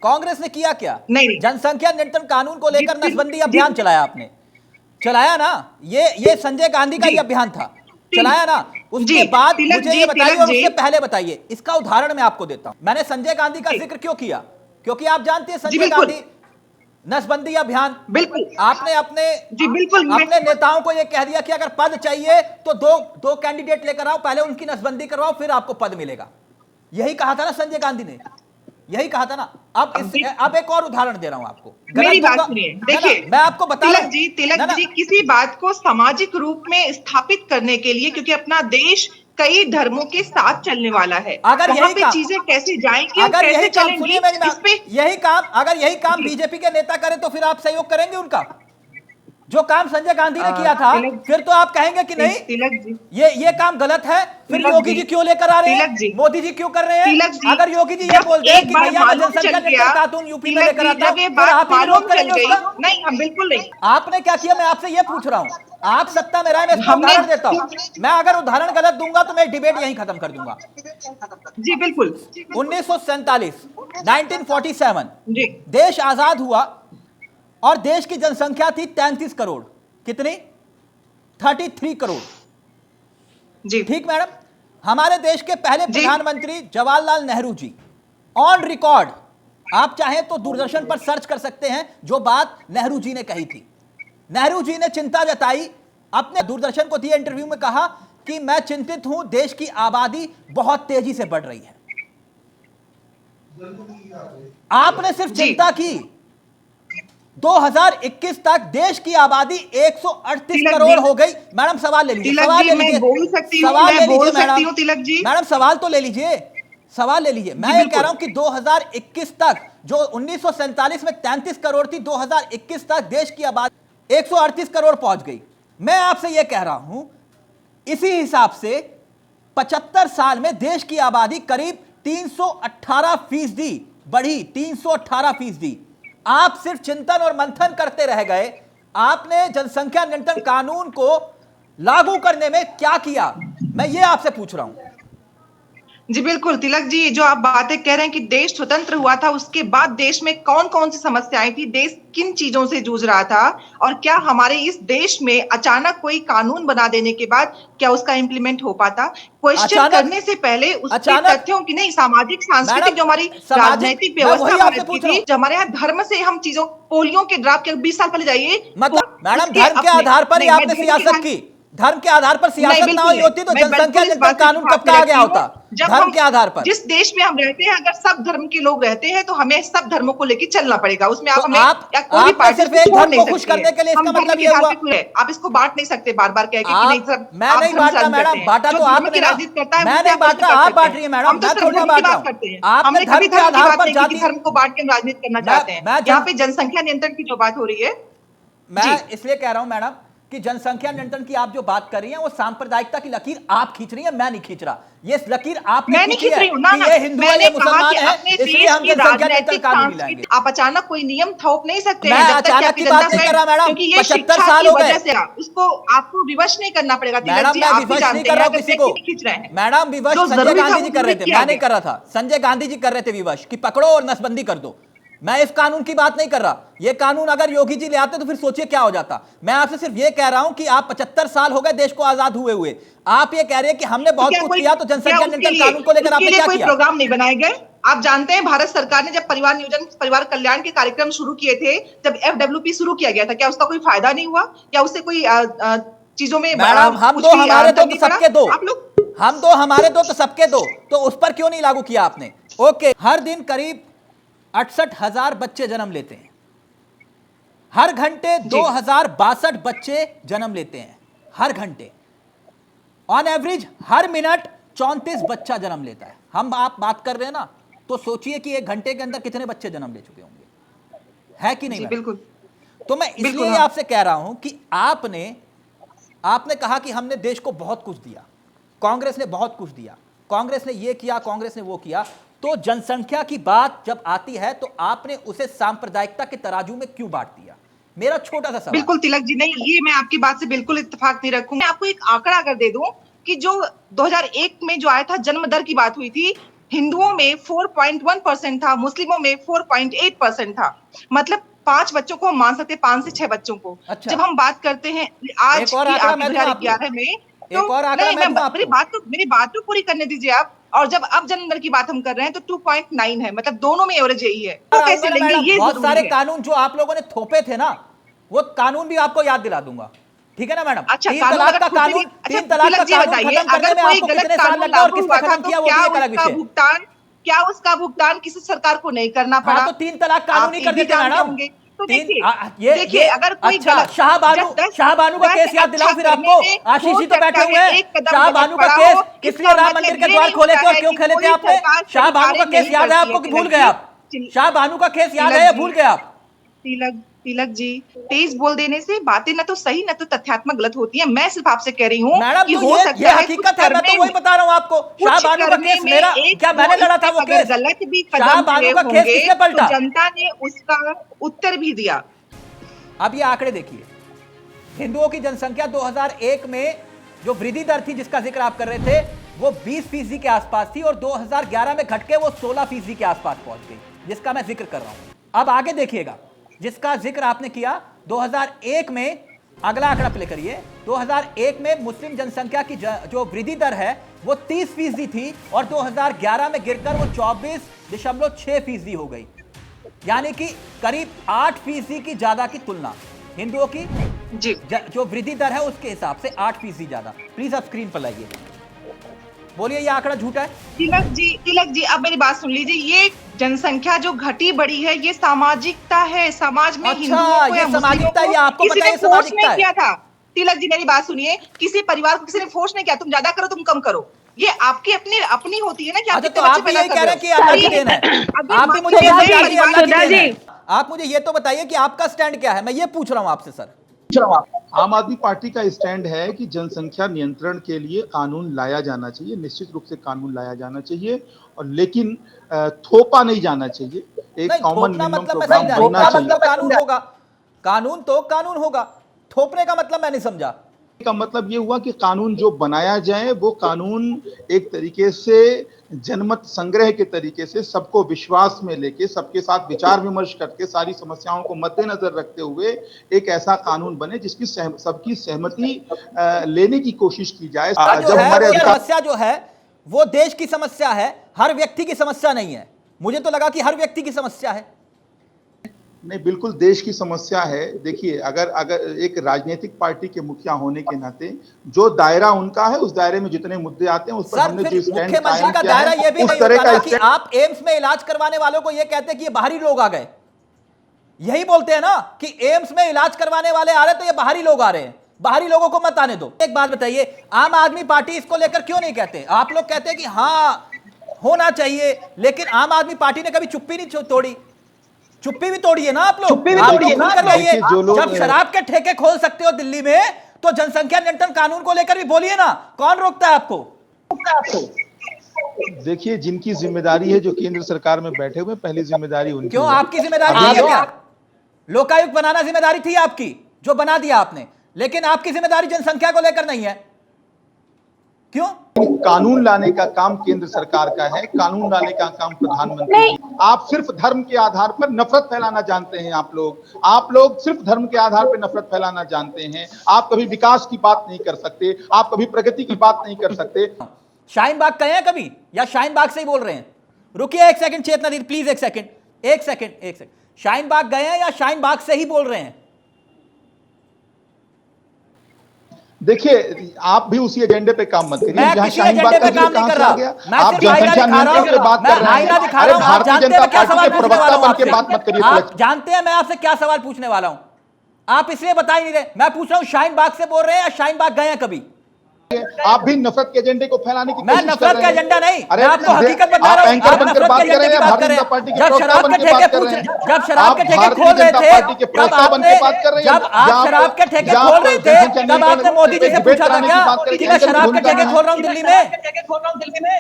कांग्रेस ने किया क्या? नहीं, जनसंख्या नियंत्रण कानून को लेकर जी, नसबंदी अभियान जी, चलाया आपने, चलाया ना? ये संजय गांधी का जी, ही अभियान था, जी, चलाया ना? जी, उसके बाद तिलक मुझे जी, ये बताइए, तिलक और जी, उससे पहले बताइए, इसका उदाहरण मैं आपको देता हूं। मैंने संजय गांधी का जी, जिक्र क्यों किया? क्योंकि आप जानते हैं जी, संजय बिल्कुल, गांधी नसबंदी अभियान, बिल्कुल, आपने अपने जी, बिल्कुल, मैं अपने नेताओं को यह कह दिया कि अगर पद चाहिए तो दो दो कैंडिडेट लेकर आओ, पहले उनकी नसबंदी करवाओ, फिर आपको पद मिलेगा। यही कहा था ना संजय गांधी ने, यही कहा था ना। अब देख, अब एक और उदाहरण दे रहा हूं आपको, गलत मेरी बात दूंगा सुनिए, ना ना, देखिए, मैं आपको बता रहा हूं ना तिलक ना। जी किसी बात को सामाजिक रूप में स्थापित करने के लिए, क्योंकि अपना देश कई धर्मों के साथ चलने वाला है, अगर वहां यही पे काम चीजें कैसे जाएंगी और अगर कैसे यही काम, चलेंगी, सुनिए मेरी इस बात, पे अगर यही काम जी, बीजेपी के नेता करें तो फिर आप सहयोग करेंगे उनका? जो काम संजय गांधी ने किया था, तिलक फिर तो आप कहेंगे कि नहीं, तिलक जी, ये काम गलत है। फिर तिलक योगी जी, जी क्यों लेकर आ रहे हैं, तिलक जी, मोदी जी क्यों कर रहे हैं? तिलक जी, अगर योगी जी ये जब बोल दे एक कि बार भैया मैं मालूम चल जनसंख्या गया, नियंत्रण कानून यूपी में तिलक लेकर जी आता जब हूं, ये फिर बात आप ही मालूम विरोध चल करेंगे गई, उसका? नहीं, हम बिल्कुल नहीं, आपने क्या किया, मैं आपसे ये पूछ रहा हूं। आप सत्ता में रहे, मैं इसका हमने उदाहरण देता हूं। मैं अगर उदाहरण गलत दूंगा तो मैं डिबेट यहीं खत्म कर दूंगा। जी बिल्कुल, 1947, 1947 जी, देश आजाद हुआ और देश की जनसंख्या थी 33 करोड़। कितनी? 33 करोड़। जी, ठीक मैडम। हमारे देश के पहले जी, प्रधानमंत्री जवाहरलाल नेहरू जी, ऑन रिकॉर्ड, आप चाहें तो दूरदर्शन पर सर्च कर सकते हैं, जो बात नेहरू जी ने कही थी। नेहरू जी ने चिंता जताई, अपने दूरदर्शन को दिए इंटरव्यू में कहा कि मैं चिंतित हूं, देश की आबादी बहुत तेजी से बढ़ रही है। आपने सिर्फ जी, चिंता की। 2021 तक देश की आबादी 138 तिलक जी, करोड़ हो गई। मैडम सवाल ले लीजिए, तिलक सवाल जी, ले मैं लीजिए, बोल सकती हूँ, सवाल मैं ले बोल लीजिए सकती मैडम। हूँ तिलक जी, मैडम सवाल तो ले लीजिए, सवाल ले लीजिए। जी मैं ये कह बिल्कुल, रहा हूं कि 2021 तक, जो 1947 में 33 करोड़ थी, 2021 तक देश की आबादी 138 करोड़ पहुंच गई। मैं आपसे यह कह रहा हूं, इसी हिसाब से 75 साल में देश की आबादी करीब 318% बढ़ी, 318%। आप सिर्फ चिंतन और मंथन करते रह गए। आपने जनसंख्या नियंत्रण कानून को लागू करने में क्या किया, मैं ये आपसे पूछ रहा हूं। जी बिल्कुल, तिलक जी, जो आप बातें कह रहे हैं कि देश स्वतंत्र हुआ था, उसके बाद देश में कौन-कौन सी समस्याएँ थी, देश किन चीज़ों से जूझ रहा था और क्या हमारे इस देश में अचानक कोई कानून बना देने के बाद क्या उसका इम्प्लीमेंट हो पाता? क्वेश्चन अचानक करने से पहले उसके अचानक तथ्यों की नहीं, सामाजिक, सांस्कृतिक मैडम, जो हमारी सामाजिक, राजनैतिक मैं व्यवस्था वही आपसे भारत की पूछ रहा थी, हूं। जो हमारे यहाँ धर्म से हम चीज़ों पोलियो के ड्राफ्ट के 20 साल पहले जाइए, तो मतलब मैडम उसके धर्म के अपने आधार पर ही नहीं, मैं आपने धर्म की सियासत बात की। धर्म के आधार पर नहीं, सियासत ना बिल्कुल हुई नहीं। होती तो मैं जनसंख्या बिल्कुल इस नियंत्रण बात से कानून कब इत्तेफाक का में आ गया रखती हूँ। होता? जब धर्म हम के आधार पर। जिस देश में हम रहते हैं, अगर सब धर्म के लोग रहते हैं, तो हमें सब धर्मों को लेके चलना पड़ेगा। उसमें तो आप हमें आप या कोई भी आपने पार्टी सिर्फ उसको एक छोड़ धर्म नहीं को खुश सकती है। करने के लिए, हम इसका धर्म मतलब के ये आधार हुआ? पे खुले हैं। आप इसको बाँट नहीं सकते बार-बार कह के कि नहीं आप, सब मैं आप नहीं धर्म से बांटता राजनीति करते मैडम, हैं। बांटा जो तो धर्म आपने की ना। राजनीति करता है, वो मैं क्या नहीं बांट प्रश्न रहा, कर आप सकते बांट हैं। रही है मैडम, हम तो मैं सिर्फ थोड़ी ना धर्म की बांट रहा बात हूं। करते हैं। आपने हमने धर्म कभी के धर्म की आधार बात पर नहीं की कि जाति, धर्म को बाँट के हम राजनीति करना मैं चाहते हैं। मैं यहाँ जन पे जनसंख्या नियंत्रण की जो बात हो रही है मैं जी। इसलिए कह रहा हूं मैडम कि जनसंख्या नियंत्रण की आप जो बात कर रही हैं, वो सांप्रदायिकता की लकीर आप खींच रही हैं, मैं नहीं खींच रहा। ये लकीर आपने मैं नहीं खींची खींच है रही हूँ ना कि ना, ये हिंदू है, मैंने ये कहा कि मुसलमान है, अपने इसलिए देश हम की जनसंख्या नियंत्रण राजनैतिक कानून नहीं लाएंगे। सांस्कृतिक आप अचानक कोई नियम थोप नहीं सकते मैं हैं जब तक कि अचानक आपकी की जनता बात नहीं कर स्वयं, रहा मैडम, क्योंकि ये 75 शिक्षा साल की हो गए। वजह से उसको आपको विवश नहीं करना पड़ेगा। तिलक मैडम जी मैं आप भी विवश नहीं जानते कर हैं, रहा हूं अगर किसी को। व्यक्ति नहीं खींच रहे हैं, मैडम विवश जो संजय जरूरी था गांधी वो जी कर रहे जरूरी थे, किया मैं नहीं कर गया। रहा था। संजय गांधी जी कर रहे थे विवश कि पकड़ो और नसबंदी कर दो। मैं इस कानून की बात नहीं कर रहा। ये कानून अगर योगी जी ले आते तो फिर सोचिए क्या हो जाता। मैं आपसे सिर्फ ये कह रहा हूं कि आप 75 साल हो गए देश को आजाद हुए हुए, आप ये कह रहे हैं कि हमने तो बहुत कुछ किया, तो क्या जनसंख्या नियंत्रण कानून को लेकर उसके आपने लिए क्या कोई किया? प्रोग्राम नहीं बनाए गए? आप जानते हैं भारत सरकार ने जब परिवार नियोजन, परिवार कल्याण के कार्यक्रम शुरू किए थे, जब एफडब्ल्यूपी शुरू किया गया था, क्या उसका कोई फायदा नहीं हुआ? या उससे कोई चीजों में मैडम हम कुछ दो भी हमारे दो अंतर तो नहीं पड़ा? सबके दो, आप लोग हम दो हमारे दो तो सबके दो, तो उस पर क्यों नहीं लागू किया आपने? ओके, हर दिन करीब 68,000 बच्चे जन्म लेते हैं, हर घंटे जी 2062 बच्चे जन्म लेते हैं, हर घंटे। ऑन एवरेज हर मिनट 34 बच्चा जन्म लेता है। हम आप बात कर रहे हैं ना, तो सोचिए कि एक घंटे के अंदर कितने बच्चे जन्म ले चुके होंगे, है कि नहीं जी मैडम? बिल्कुल तो मैं इसलिए बिल्कुल, ये हाँ आपसे कह रहा हूं कि आपने कहा कि हमने देश को बहुत कुछ दिया, कांग्रेस ने बहुत कुछ दिया, कांग्रेस ने ये किया, कांग्रेस ने वो किया। तो जनसंख्या की बात जब आती है तो आपने उसे सांप्रदायिकता के तराजू में क्यों बांट दिया? मेरा छोटा सा सवाल। बिल्कुल तिलक जी, नहीं ये मैं आपकी बात से बिल्कुल इत्तेफाक नहीं रखूंगी। मैं आपको एक आंकड़ा अगर दे दूं कि जो 2001 में जो आया था जन्म दर की बात हुई थी, हिंदुओं में 4.1% था, मुस्लिमों में 4.8% था। मतलब 5 बच्चों को हम मान सकते हैं, 5 से 6 बच्चों को। अच्छा। जब हम बात करते हैं आज एक और की आंकड़ा आपकी मैं दूं 2011 में, आपको, एक और आंकड़ा नहीं, मैं दूं मेरी आपको। बात तो पूरी करने दीजिए आप। और जब अब जन्म की बात हम कर रहे हैं तो 2.9 है, मतलब दोनों में एवरेज यही है। तो कैसे आऊंगा ना लेंगे, मैडम, ये बहुत जरूरी सारे है। कानून जो आप लोगों ने थोपे थे ना, वो कानून भी आपको याद दिला दूंगा, ठीक है ना मैडम? अच्छा, तीन कानून तलाक अगर का खुद भी, कानून, अच्छा 3 तलाक का तिलक जी कानून बताइए, खत्म करने अगर में कोई आपको गलत कितने साल कानून लग गए और लागू किसने हुआ था खत्म तो किया, वो भी एक अलग विषय है। क्या उसका भुगतान किसी सरकार को नहीं करना हाँ, पड़ा? तो 3 तलाक कानून आप ही ये कर भी देते जानते मैडम। होंगे। तो तीन देखिए, ये अगर कोई अच्छा, गलत, शाहबानू, जब 10 शाहबानू का 10 केस याद अच्छा दिलाऊं फिर करने आपको? में आशीष हो जी तो सकता बैठे है हुए हैं। एक कदम गलत शाहबानू का पड़ा केस, हो, किस लिए इसका राम मंदिर मतलब के ये द्वार नहीं खोले होता थे और है क्यों कि खोले थे कोई आपने? सरकार सही शाहबानू कार्य का केस नहीं याद है करती आपको है। कि भूल तिलक गए जी, आप? शाहबानू का केस याद है या भूल गए आप? तिलक तिलक जी, तेज बोल देने से बातें ना तो सही ना तो तथ्यात्मक गलत होती है। मैं सिर्फ आपसे कह रही हूँ मैडम कि तो हो ये सकता है कुछ हकीकत है, मैं तो करने वही में, बता रहा हूं आपको। कुछ शाहबानू का करने केस में मेरा, एक क्या दो मैंने लड़ा था स्टेप वो अगर केस? गलत भी कदम शाहबानू चले का केस होंगे किसने तो पलटा? जनता ने उसका उत्तर भी दिया। अब ये आंकड़े देखिए, हिंदुओं की जनसंख्या 2001 में जो वृद्धि दर थी जिसका जिक्र आप कर रहे थे, वो 20% के आसपास थी और 2011 में घट के वो 16% के आसपास पहुंच गई, जिसका मैं जिक्र कर रहा हूं। अब आगे देखिएगा, जिसका जिक्र आपने किया 2001 में, अगला आंकड़ा प्ले करिए। 2001 में मुस्लिम जनसंख्या की जो वृद्धि दर है वो 30% थी और 2011 में गिरकर वो 24.6% हो गई, यानी कि करीब 8% की ज्यादा की तुलना हिंदुओं की जी, जो वृद्धि दर है उसके हिसाब से 8% ज्यादा। प्लीज आप स्क्रीन पर लाइए, बोलिए ये आंकड़ा झूठा है? तिलक जी, अब मेरी बात सुन लीजिए। ये जनसंख्या जो घटी बढ़ी है, ये सामाजिकता है। समाज में अच्छा, हिंदुओं को ये या मुस्लिमों सामाजिकता, को ये आपको किसी पता है ने ये फोर्स सामाजिकता नहीं है? किया था। तिलक जी, मेरी बात सुनिए, किसी परिवार को किसी ने फोर्स नहीं किया तुम ज्यादा करो, तुम कम करो। ये आपकी अपनी अपनी होती है ना कि आप अच्छा, तो कितने बच्चे आप भी पैदा यही कर कह रहे रहे हो। हैं कि अल्लाह की अभी देन है? अभी आप भी मान मुझे लीजिए ये नए बताइए परिवार अल्लाह की में देन जी, है? आप मुझे ये तो बताइए कि आपका स्टैंड क्या है, मैं ये पूछ रहा हूं आपसे सर। आम आदमी पार्टी का स्टैंड है कि जनसंख्या नियंत्रण के लिए कानून लाया जाना चाहिए, निश्चित रूप से कानून लाया जाना चाहिए, और लेकिन थोपा नहीं जाना चाहिए। एक नहीं, कॉमन थोपना मिनिमम मतलब मैं प्रोग्राम समझा, बनना थोपना चाहिए। मतलब कानून होगा, कानून तो कानून होगा, थोपने का मतलब मैं नहीं समझा। का मतलब ये हुआ कि कानून जो बनाया जाए वो कानून एक तरीके से जनमत संग्रह के तरीके से सबको विश्वास में लेके, सबके साथ विचार विमर्श करके, सारी समस्याओं को मद्देनजर रखते हुए एक ऐसा कानून बने जिसकी सबकी सहमति लेने की कोशिश की जाए। जो जब है हमारे वो अधिकार, समस्या जो है वो देश की समस्या है, हर व्यक्ति की समस्या नहीं है। मुझे तो लगा कि हर व्यक्ति की समस्या है। नहीं, बिल्कुल देश की समस्या है। देखिए, अगर अगर एक राजनीतिक पार्टी के मुखिया होने के नाते जो दायरा उनका है, उस दायरे में जितने मुद्दे आते हैं उस पर सर हमने फिर जो स्टैंड मुख्यमंत्री कायम का किया दायरा है, यह भी उस नहीं तरह होता का ना कि स्टैंड। आप एम्स में इलाज करवाने वालों को यह कहते हैं कि ये बाहरी लोग आ गए। यही बोलते हैं ना कि एम्स में इलाज करवाने वाले आ रहे तो ये बाहरी लोग आ रहे हैं, बाहरी लोगों को मत आने दो। एक बात बताइए, आम आदमी पार्टी इसको लेकर क्यों नहीं कहते? आप लोग कहते हैं कि हाँ होना चाहिए, लेकिन आम आदमी पार्टी ने कभी चुप्पी नहीं तोड़ी। चुप्पी भी तोड़िए ना आप लोग, आप तो खुल कर रहिए। देखिए, जो लोग जब शराब के ठेके खोल सकते हो दिल्ली में, तो जनसंख्या नियंत्रण कानून को लेकर भी बोलिए ना, कौन रोकता है आपको? देखिए, जिनकी जिम्मेदारी है, जो केंद्र सरकार में बैठे हुए, पहली जिम्मेदारी उनकी क्यों, है। आपकी जिम्मेदारी अभी नहीं है क्या? लोकायुक्त बनाना जिम्मेदारी थी आपकी, जो बना दिया आपने, लेकिन आपकी जिम्मेदारी जनसंख्या को लेकर नहीं है। क्यों? कानून लाने का काम केंद्र सरकार का है, कानून लाने का काम प्रधानमंत्री की। आप सिर्फ धर्म के आधार पर नफरत फैलाना जानते हैं। आप लोग सिर्फ धर्म के आधार पर नफरत फैलाना जानते हैं। आप कभी विकास की बात नहीं कर सकते, आप कभी प्रगति की बात नहीं कर सकते। शाहीन बाग गए हैं कभी, या शाहीन बाग से ही बोल रहे हैं? रुकिए एक सेकंड चेतना दीदी, प्लीज एक सेकंड, एक सेकंड, एक सेकंड। शाहीन बाग गए हैं या शाहीन बाग से ही बोल रहे हैं? देखिए, आप भी उसी एजेंडे पे काम मत करिए मैं जहां किसी शाहीन एजेंडे बाग पे का काम नहीं कहां कर से रहा, आ गया। मैं आप सिर्फ आईना जनसंख्या दिखा रहा नियंत्रण पे बात हूं, कर मैं रहे आईना हैं। दिखा अरे रहा हूं। आप भारतीय जानते जनता हैं क्या पार्टी सवाल के पूछने वाला प्रवक्ता हूं बन के आपसे? बात मत करिए। आप जानते हैं मैं आपसे क्या सवाल पूछने वाला हूं? आप इसलिए बता ही नहीं रहे। मैं पूछ रहा हूं शाहीन बाग से बोल रहे हैं या शाहीन बाग गए हैं कभी? आप भी नफरत के एजेंडे को फैलाने की मैं कोशिश कर नफरत रहे का हैं। एजेंडा नहीं, अरे मैं आपको हकीकत बता आप रहा हूं। एंकर आप बनकर नफरत बात के कर रहे एजेंडे हैं, की बात कर भारतीय रहे जनता हैं। पार्टी के जब प्रवक्ता शराब बन के के ठेके बात कर रहे हैं। जब शराब के ठेके भारतीय खोल रहे जनता थे, पार्टी के तब प्रवक्ता बन के आपने, बात कर रहे हैं। जब आप शराब के ठेके खोल रहे थे, तब आपने मोदी जी से पूछा था क्या कि मैं शराब के ठेके खोल रहा हूं दिल्ली में?